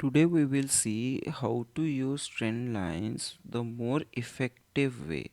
Today we will see how to use trend lines the more effective way.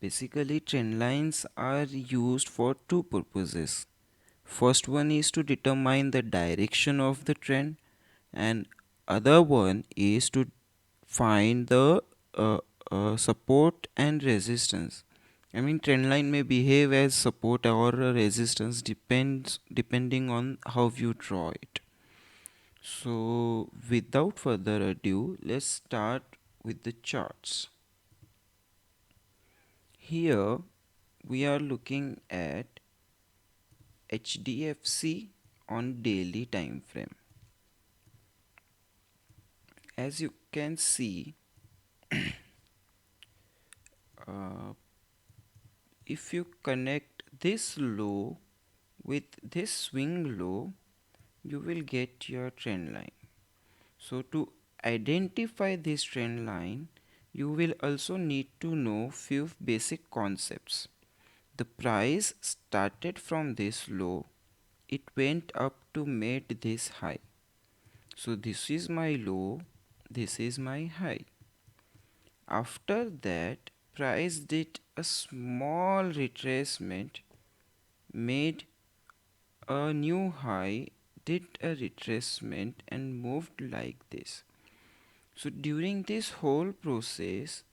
Basically, trend lines are used for two purposes. First one is to determine the direction of the trend, and other one is to find the uh, support and resistance. Trend line may behave as support or a resistance depending on how you draw it. So without further ado, let's start with the charts. Here we are looking at HDFC on daily time frame. As you can see, uh, if you connect this low with this swing low, you will get your trend line. So to identify this trend line, you will also need to know few basic concepts. The price started from this low, it went up to meet this high. So this is my low, this is my high. After that, price did a small retracement, made a new high, did a retracement and moved like this. So during this whole process,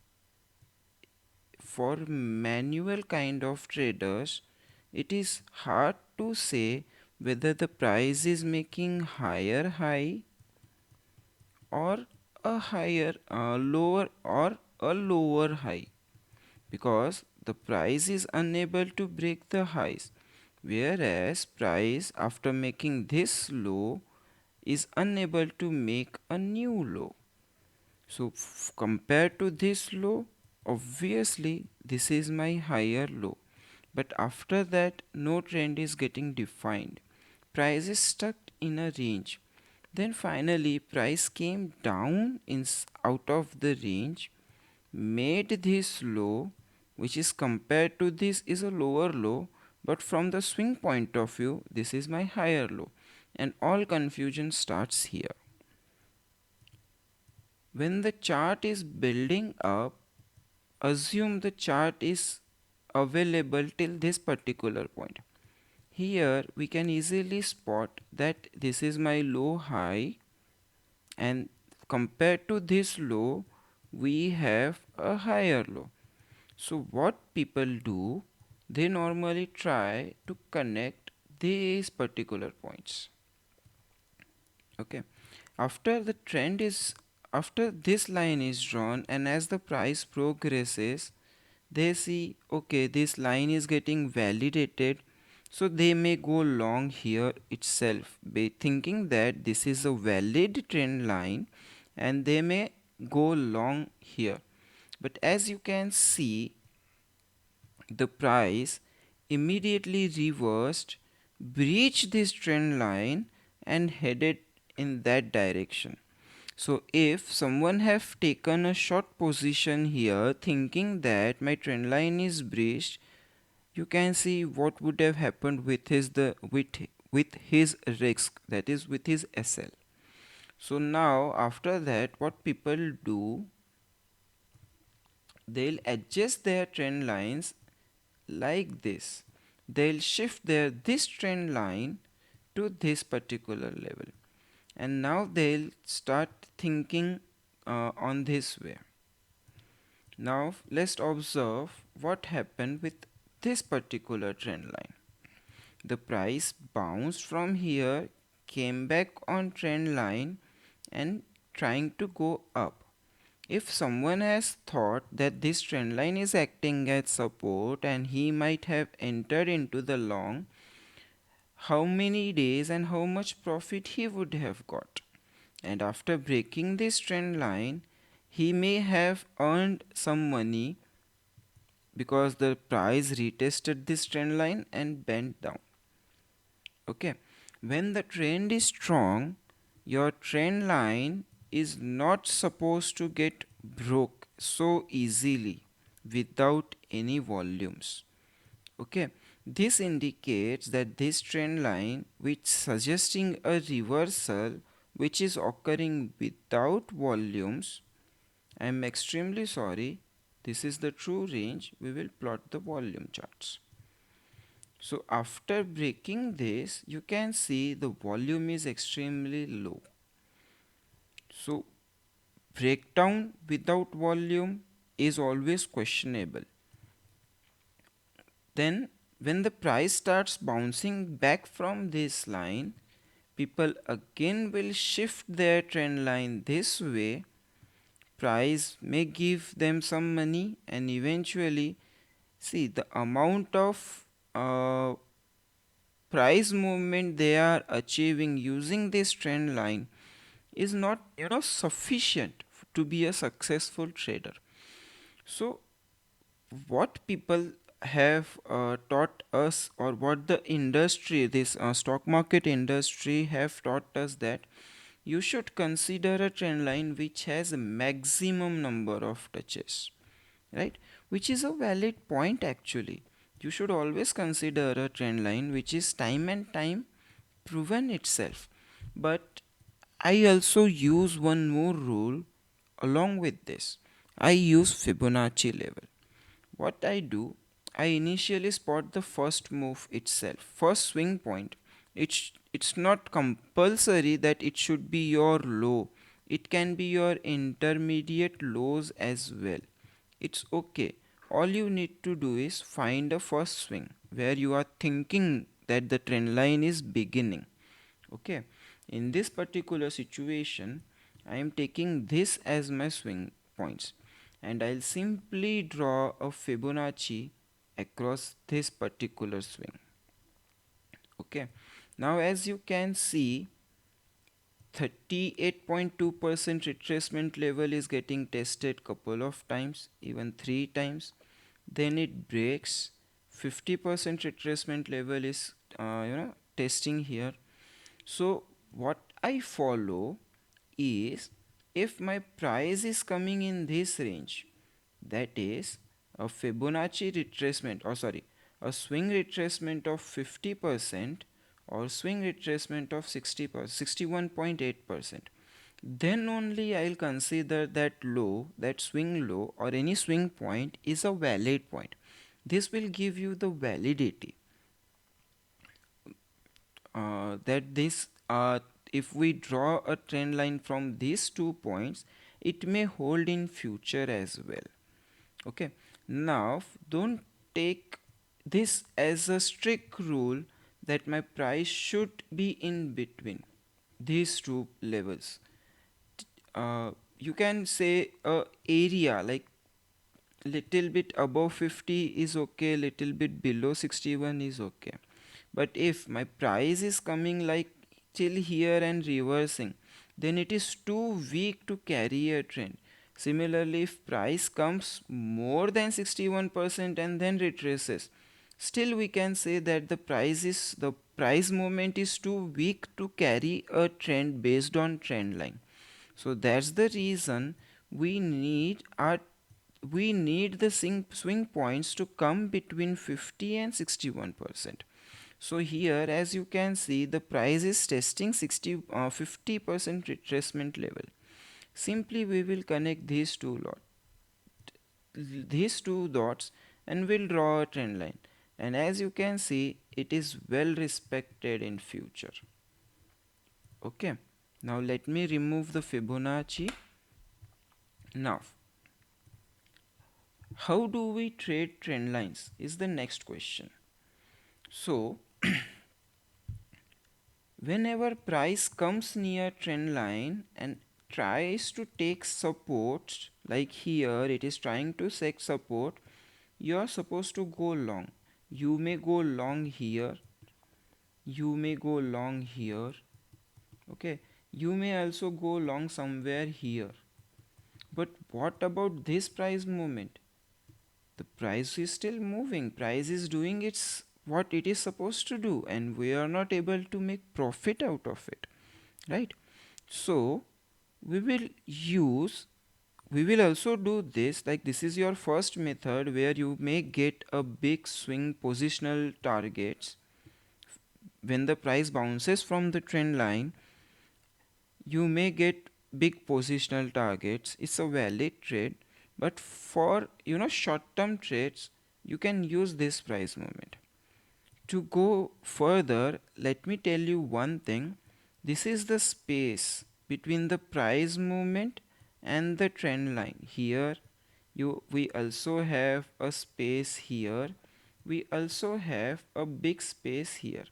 for manual kind of traders, it is hard to say whether the price is making higher high or a higher lower or a lower high, because the price is unable to break the highs, whereas price after making this low is unable to make a new low. So compared to this low, obviously this is my higher low. But after that, no trend is getting defined. Price is stuck in a range. Then finally, price came down out of the range, made this low, which is compared to this is a lower low, but from the swing point of view, this is my higher low. And all confusion starts here. When the chart is building up, assume the chart is available till this particular point. Here we can easily spot that this is my low high, and compared to this low we have a higher low. So what people do, they normally try to connect these particular points. Okay, after the trend is after this line is drawn, and as the price progresses, they see, okay, this line is getting validated, so they may go long here itself, by thinking that this is a valid trend line, and they may go long here. But as you can see, the price immediately reversed, breached this trend line and headed in that direction. So if someone have taken a short position here thinking that my trend line is breached, you can see what would have happened with his risk, that is with his SL. So now after that, what people do, they'll adjust their trend lines like this. They'll shift their this trend line to this particular level, and now they'll start thinking on this way. Now let's observe what happened with this particular trend line. The price bounced from here, came back on trend line and trying to go up. If someone has thought that this trend line is acting as support and he might have entered into the long, how many days and how much profit he would have got? And after breaking this trend line, he may have earned some money because the price retested this trend line and bent down. Okay, when the trend is strong, your trend line is not supposed to get broke so easily without any volumes. Okay, this indicates that this trend line, which suggesting a reversal, which is occurring without volumes, I am extremely sorry, this is the true range. We will plot the volume charts. So after breaking this, you can see the volume is extremely low. So breakdown without volume is always questionable. Then when the price starts bouncing back from this line, people again will shift their trend line this way. Price may give them some money, and eventually, see the amount of price movement they are achieving using this trend line is not sufficient to be a successful trader. So what people have taught us, or what the industry, this stock market industry have taught us, that you should consider a trend line which has a maximum number of touches, right? Which is a valid point actually. You should always consider a trend line which is time and time proven itself. But I also use one more rule along with this. I use Fibonacci level. What I do, I initially spot the first move itself, first swing point. It's not compulsory that it should be your low. It can be your intermediate lows as well. It's okay. All you need to do is find a first swing where you are thinking that the trend line is beginning. Okay. In this particular situation, I am taking this as my swing points, and I'll simply draw a Fibonacci across this particular swing. Okay. Now as you can see, 38.2% retracement level is getting tested couple of times, even 3 times. Then it breaks. 50% retracement level is testing here. So what I follow is, if my price is coming in this range, that is a Fibonacci retracement, or sorry, a swing retracement of 50% or swing retracement of 61.8%, then only I'll consider that low, that swing low or any swing point is a valid point. This will give you the validity that this if we draw a trend line from these 2 points, it may hold in future as well. Okay. Now don't take this as a strict rule that my price should be in between these two levels. You can say a area like little bit above 50 is okay, little bit below 61 is okay. But if my price is coming like till here and reversing, then it is too weak to carry a trend. Similarly, if price comes more than 61% and then retraces, still we can say that the price movement is too weak to carry a trend based on trend line. So that's the reason we need our we need the swing points to come between 50 and 61%. So here as you can see, the price is testing 50% retracement level. Simply we will connect these two dots and we'll draw a trend line, and as you can see it is well respected in future. Okay, now let me remove the Fibonacci. Now how do we trade trend lines is the next question. So whenever price comes near trend line and tries to take support, like here it is trying to take support, you are supposed to go long. You may go long here, you may go long here, okay, you may also go long somewhere here. But what about this price movement? The price is still moving, price is doing its what it is supposed to do, and we are not able to make profit out of it, right? So we will use we will also do this, like this is your first method where you may get a big swing positional targets when the price bounces from the trend line. you may get big positional targets. It's a valid trade, but for short term trades you can use this price movement. To go further, let me tell you one thing. This is the space between the price movement and the trend line. Here we also have a space here. We also have a big space here.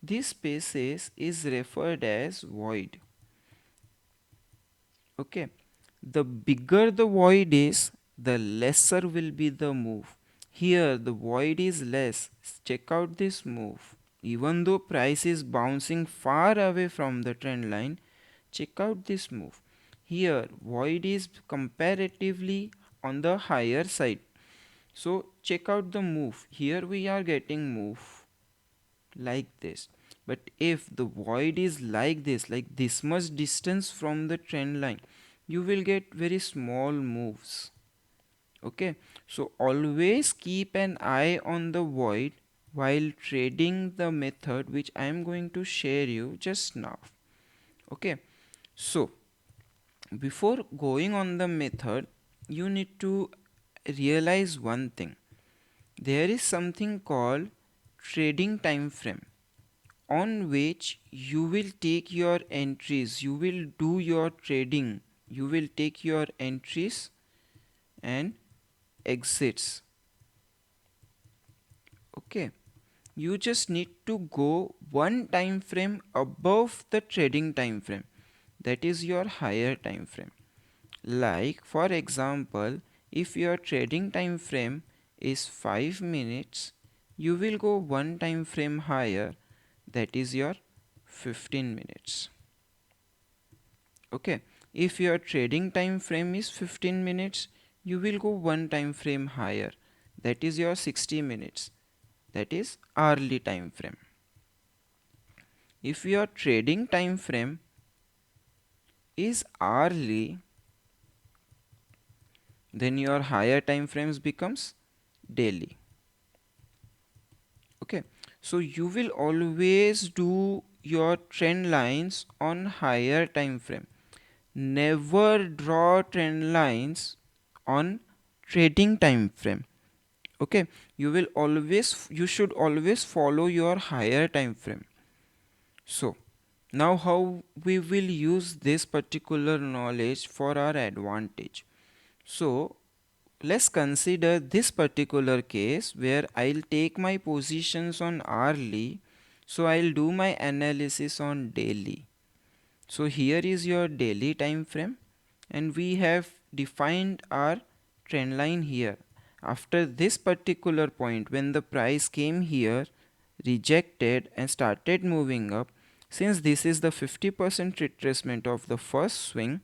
This spaces is referred as void. Okay, the bigger the void is, the lesser will be the move. Here the void is less. Check out this move. Even though price is bouncing far away from the trend line, check out this move. Here void is comparatively on the higher side. So check out the move. Here we are getting move like this. But if the void is like this much distance from the trend line, you will get very small moves. Okay, so always keep an eye on the void while trading the method which I am going to share you just now. Okay, so before going on the method, you need to realize one thing. There is something called trading time frame on which you will take your entries, you will do your trading, you will take your entries and exits. Okay, you just need to go one time frame above the trading time frame, that is your higher time frame. Like for example, if your trading time frame is 5 minutes, you will go one time frame higher, that is your 15 minutes. Okay, if your trading time frame is 15 minutes, you will go one time frame higher, that is your 60 minutes, that is hourly time frame. If your trading time frame is hourly, then your higher time frames becomes daily. Okay, so you will always do your trend lines on higher time frame. Never draw trend lines on trading time frame. Okay, you should always follow your higher time frame. So now how we will use this particular knowledge for our advantage. So let's consider this particular case where I'll take my positions on hourly, so I'll do my analysis on daily. So here is your daily time frame and we have defined our trend line here. After this particular point, when the price came here, rejected and started moving up, since this is the 50% retracement of the first swing,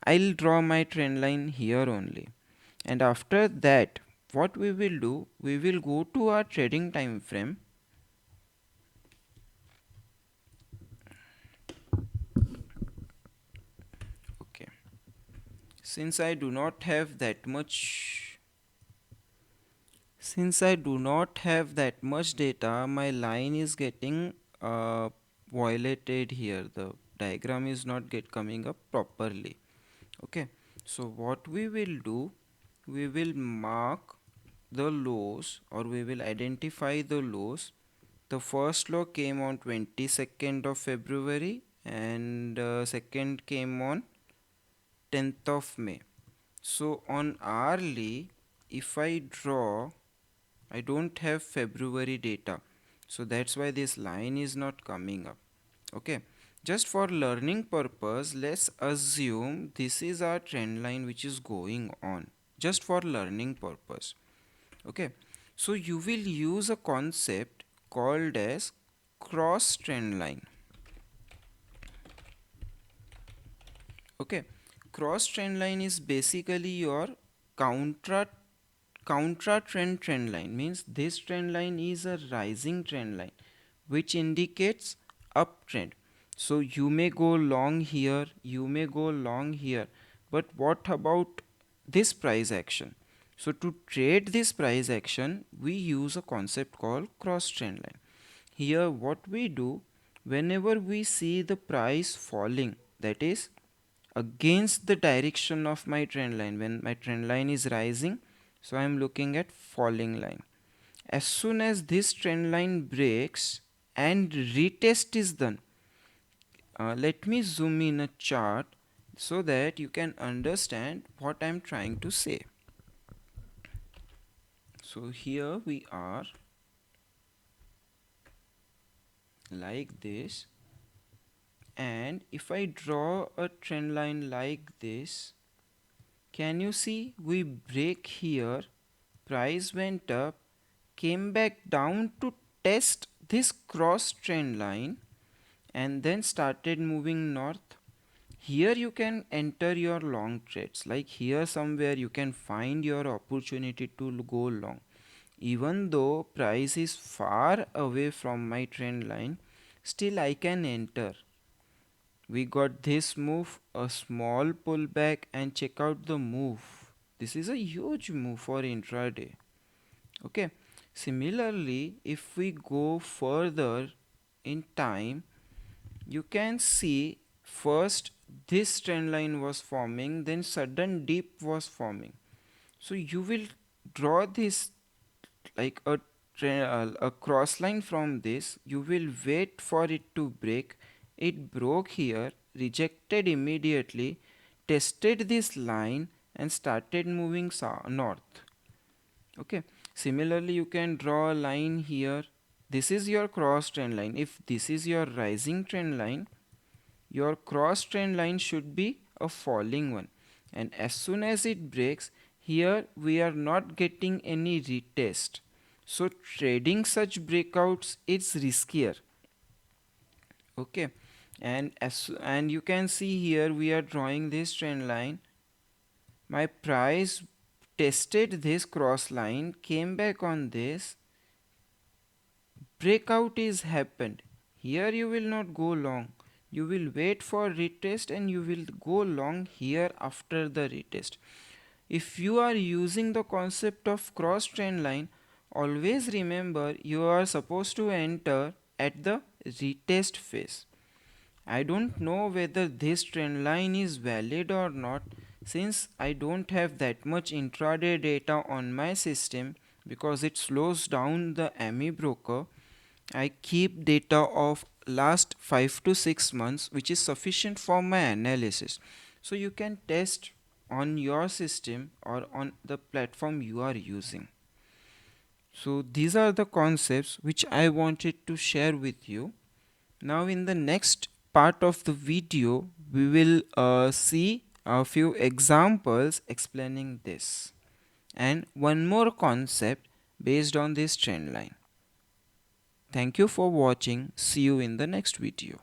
I'll draw my trend line here only. And after that, what we will do, we will go to our trading time frame. Okay, since I do not have that much data, my line is getting violated here. The diagram is not coming up properly. Okay, so what we will do, we will mark the lows, or we will identify the lows. The first low came on 22nd of February and second came on 10th of May. So on hourly, if I draw, I don't have February data, so that's why this line is not coming up. Okay, just for learning purpose, let's assume this is our trend line which is going on, just for learning purpose. Okay, so you will use a concept called as cross trend line. Okay, cross trend line is basically your contra trend line. Means this trend line is a rising trend line which indicates uptrend. So you may go long here, you may go long here, but what about this price action? So to trade this price action, we use a concept called cross trend line. Here what we do, whenever we see the price falling, that is against the direction of my trend line, when my trend line is rising, so I am looking at falling line. As soon as this trend line breaks and retest is done, let me zoom in a chart so that you can understand what I am trying to say. So here we are like this, and if I draw a trend line like this, can you see we break here, price went up, came back down to test this cross trend line and then started moving north. Here you can enter your long trades, like here somewhere you can find your opportunity to go long. Even though price is far away from my trend line, still I can enter. We got this move, a small pullback, and check out the move. This is a huge move for intraday. Okay, similarly, if we go further in time, you can see first this trend line was forming, then sudden dip was forming. So you will draw this like a cross line from this. You will wait for it to break. It broke here, rejected immediately, tested this line and started moving north. Okay, similarly you can draw a line here. This is your cross trend line. If this is your rising trend line, your cross trend line should be a falling one, and as soon as it breaks here, we are not getting any retest, so trading such breakouts is riskier. Okay, and you can see here we are drawing this trend line. My price tested this cross line, came back on this, breakout is happened. Here you will not go long, you will wait for retest and you will go long here after the retest. If you are using the concept of cross trend line, always remember you are supposed to enter at the retest phase. I don't know whether this trend line is valid or not, since I don't have that much intraday data on my system because it slows down the ME broker. I keep data of last 5 to 6 months, which is sufficient for my analysis. So you can test on your system or on the platform you are using. So these are the concepts which I wanted to share with you. Now in the next part of the video, we will see a few examples explaining this and one more concept based on this trend line. Thank you for watching. See you in the next video.